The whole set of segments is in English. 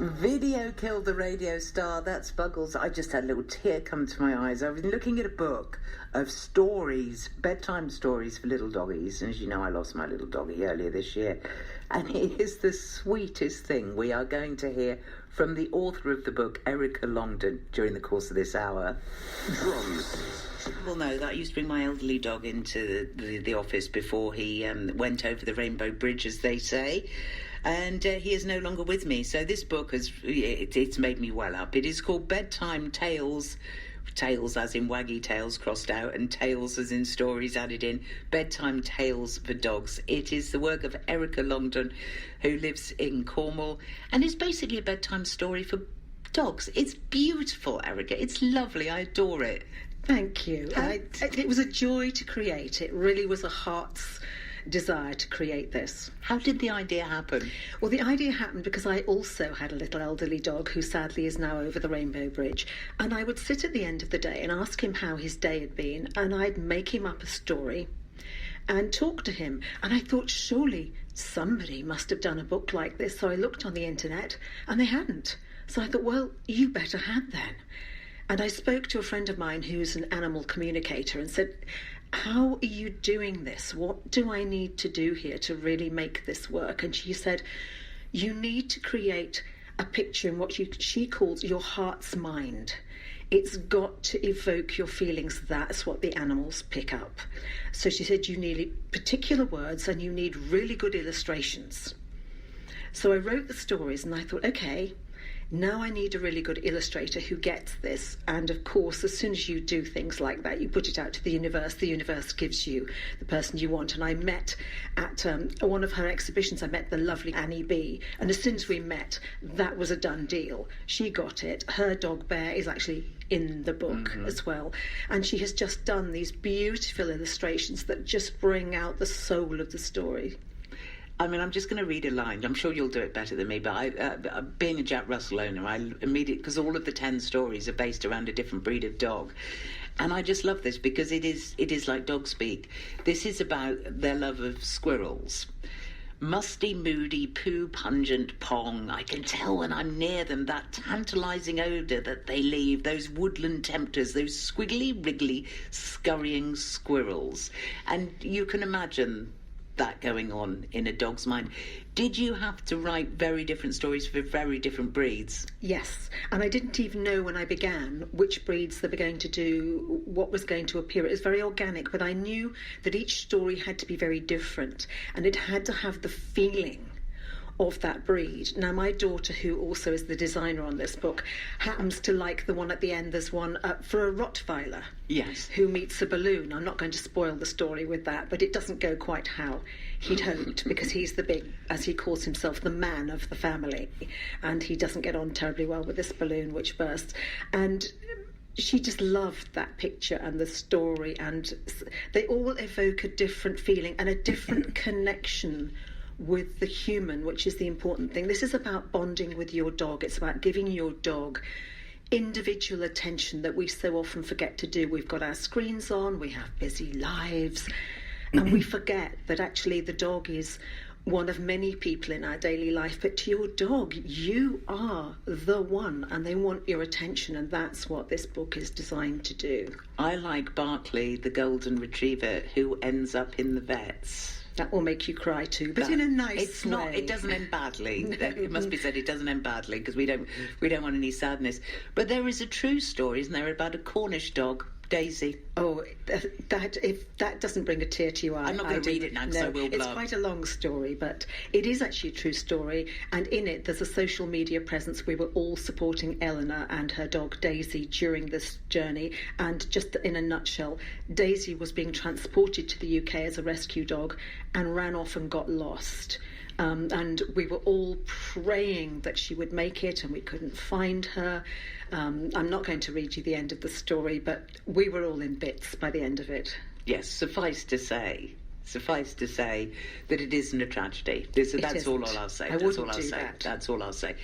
Video killed the radio star. That's Buggles. I just had a little tear come to my eyes. I've been looking at a book of stories, bedtime stories for little doggies. And as you know, I lost my little doggie earlier this year. And it is the sweetest thing. We are going to hear from the author of the book, Erica Longdon, during the course of this hour. Well, no, that used to bring my elderly dog into the office before he went over the Rainbow Bridge, as they say. And he is no longer with me. So this book it's made me well up. It is called Bedtime Tales. Tales as in waggy tails crossed out, and tales as in stories added in. Bedtime Tales for Dogs. It is the work of Erica Longdon, who lives in Cornwall, and is basically a bedtime story for dogs. It's beautiful, Erica. It's lovely. I adore it. Thank you. It was a joy to create. It really was a heart's desire to create this. How did the idea happen? Well, the idea happened because I also had a little elderly dog who sadly is now over the Rainbow Bridge, and I would sit at the end of the day and ask him how his day had been, and I'd make him up a story and talk to him. And I thought, surely somebody must have done a book like this. So I looked on the internet and they hadn't. So I thought, well, you better had then. And I spoke to a friend of mine who's an animal communicator and said, how are you doing this? What do I need to do here to really make this work? And she said, you need to create a picture in what she calls your heart's mind. It's got to evoke your feelings. That's what the animals pick up. So she said, you need particular words and you need really good illustrations. So I wrote the stories and I thought, okay, now I need a really good illustrator who gets this. And of course, as soon as you do things like that, you put it out to the universe gives you the person you want. And I met at one of her exhibitions, I met the lovely Annie B. And as soon as we met, that was a done deal. She got it. Her dog Bear is actually in the book as well. And she has just done these beautiful illustrations that just bring out the soul of the story. I mean, I'm just going to read a line. I'm sure you'll do it better than me, but being a Jack Russell owner, I immediately, because all of the 10 stories are based around a different breed of dog. And I just love this because it is like dog speak. This is about their love of squirrels. Musty, moody, poo, pungent, pong. I can tell when I'm near them that tantalising odour that they leave, those woodland tempters, those squiggly, wriggly, scurrying squirrels. And you can imagine that going on in a dog's mind. Did you have to write very different stories for very different breeds? Yes, and I didn't even know when I began which breeds they were going to do, what was going to appear. It was very organic, but I knew that each story had to be very different and it had to have the feeling of that breed. Now, my daughter, who also is the designer on this book, happens to like the one at the end. There's one for a Rottweiler. Yes. Who meets a balloon. I'm not going to spoil the story with that, but it doesn't go quite how he'd hoped, because he's the big, as he calls himself, the man of the family. And he doesn't get on terribly well with this balloon, which bursts. And she just loved that picture and the story, and they all evoke a different feeling and a different connection with the human, which is the important thing. This is about bonding with your dog. It's about giving your dog individual attention that we so often forget to do. We've got our screens on, we have busy lives, and we forget that actually the dog is one of many people in our daily life. But to your dog, you are the one, and they want your attention, and that's what this book is designed to do. I like Barkley, the golden retriever, who ends up in the vets. That will make you cry too, but in a nice way. It doesn't end badly. It must be said, it doesn't end badly, because we don't want any sadness. But there is a true story, isn't there, about a Cornish dog, Daisy? Oh, if that doesn't bring a tear to your eye, I'm not going to read it now, because I will blub. It's quite a long story, but it is actually a true story, and in it there's a social media presence. We were all supporting Eleanor and her dog Daisy during this journey, and just in a nutshell, Daisy was being transported to the UK as a rescue dog and ran off and got lost. And we were all praying that she would make it, and we couldn't find her. I'm not going to read you the end of the story, but we were all in bits by the end of it. Yes, suffice to say that it isn't a tragedy. That's all I'll say. That's all I'll say.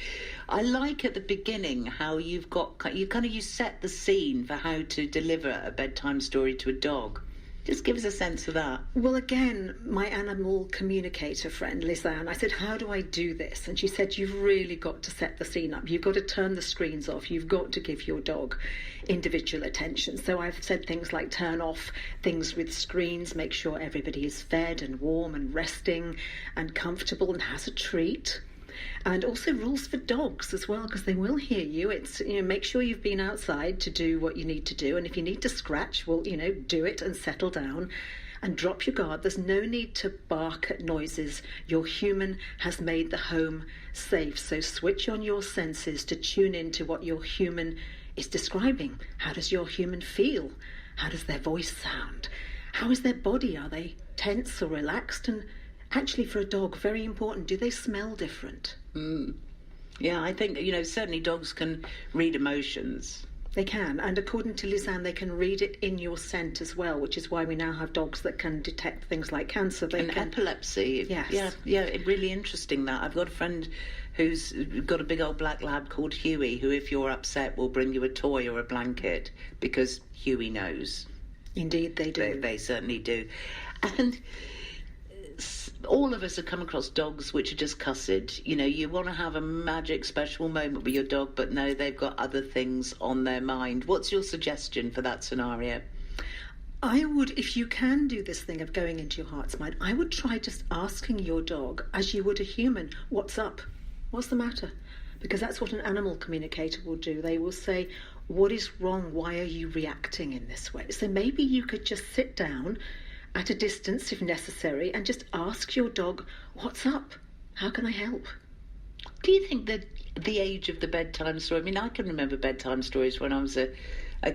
I like at the beginning how you set the scene for how to deliver a bedtime story to a dog. Just give us a sense of that. Well, again, my animal communicator friend, Lizanne, I said, how do I do this? And she said, you've really got to set the scene up. You've got to turn the screens off. You've got to give your dog individual attention. So I've said things like turn off things with screens, make sure everybody is fed and warm and resting and comfortable and has a treat. And also rules for dogs as well, because they will hear you. It's, make sure you've been outside to do what you need to do. And if you need to scratch, well, do it and settle down and drop your guard. There's no need to bark at noises. Your human has made the home safe. So switch on your senses to tune into what your human is describing. How does your human feel? How does their voice sound? How is their body? Are they tense or relaxed? And actually, for a dog, very important, do they smell different? Yeah, I think, certainly dogs can read emotions. They can, and according to Lizanne, they can read it in your scent as well, which is why we now have dogs that can detect things like cancer. Epilepsy. Yes. Yeah, really interesting that. I've got a friend who's got a big old black lab called Huey, who, if you're upset, will bring you a toy or a blanket, because Huey knows. Indeed, they do. They certainly do. And all of us have come across dogs which are just cussed. You want to have a magic special moment with your dog, but no, they've got other things on their mind. What's your suggestion for that scenario? I would, if you can do this thing of going into your heart's mind, I would try just asking your dog, as you would a human, what's up? What's the matter? Because that's what an animal communicator will do. They will say, what is wrong? Why are you reacting in this way? So maybe you could just sit down at a distance if necessary and just ask your dog, what's up? How can I help? Do you think that the age of the bedtime story, I can remember bedtime stories when I was a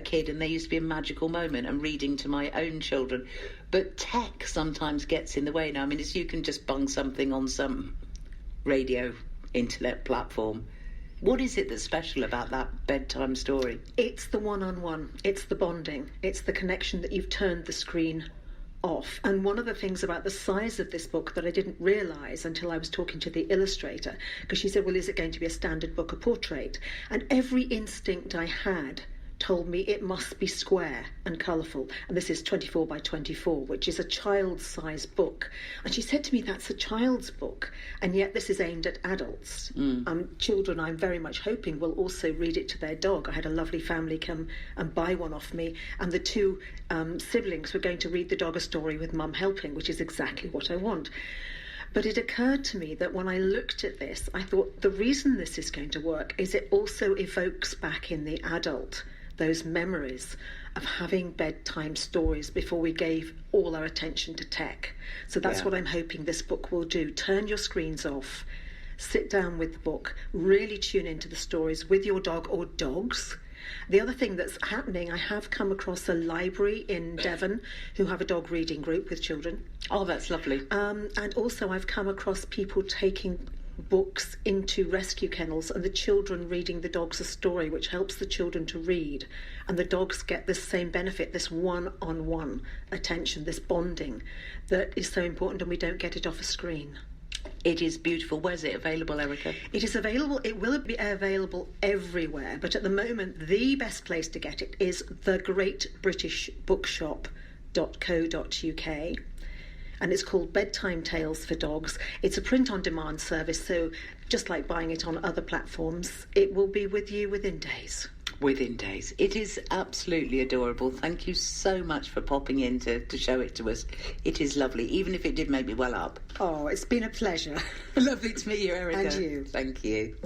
kid, and there used to be a magical moment, and reading to my own children, but tech sometimes gets in the way now. As you can just bung something on some radio internet platform. What is it that's special about that bedtime story? It's the one-on-one, it's the bonding, it's the connection that you've turned the screen off. And one of the things about the size of this book that I didn't realise until I was talking to the illustrator, because she said, well, is it going to be a standard book, a portrait? And every instinct I had told me it must be square and colourful. And this is 24 by 24, which is a child's size book. And she said to me, that's a child's book, and yet this is aimed at adults. Children, I'm very much hoping, will also read it to their dog. I had a lovely family come and buy one off me, and the two siblings were going to read the dog a story with mum helping, which is exactly what I want. But it occurred to me that when I looked at this, I thought the reason this is going to work is it also evokes back in the adult those memories of having bedtime stories before we gave all our attention to tech. So that's what I'm hoping this book will do. Turn your screens off, sit down with the book, really tune into the stories with your dog or dogs. The other thing that's happening, I have come across a library in Devon who have a dog reading group with children. Oh, that's lovely. And also I've come across people taking books into rescue kennels and the children reading the dogs a story, which helps the children to read, and the dogs get this same benefit, this one-on-one attention, this bonding that is so important, and we don't get it off a screen. It is beautiful. Where's it available, Erica? It is available. It will be available everywhere, but at the moment the best place to get it is thegreatbritishbookshop.co.uk. And it's called Bedtime Tales for Dogs. It's a print-on-demand service, so just like buying it on other platforms, it will be with you within days. Within days. It is absolutely adorable. Thank you so much for popping in to show it to us. It is lovely, even if it did make me well up. Oh, it's been a pleasure. Lovely to meet you, Erica. And you. Thank you.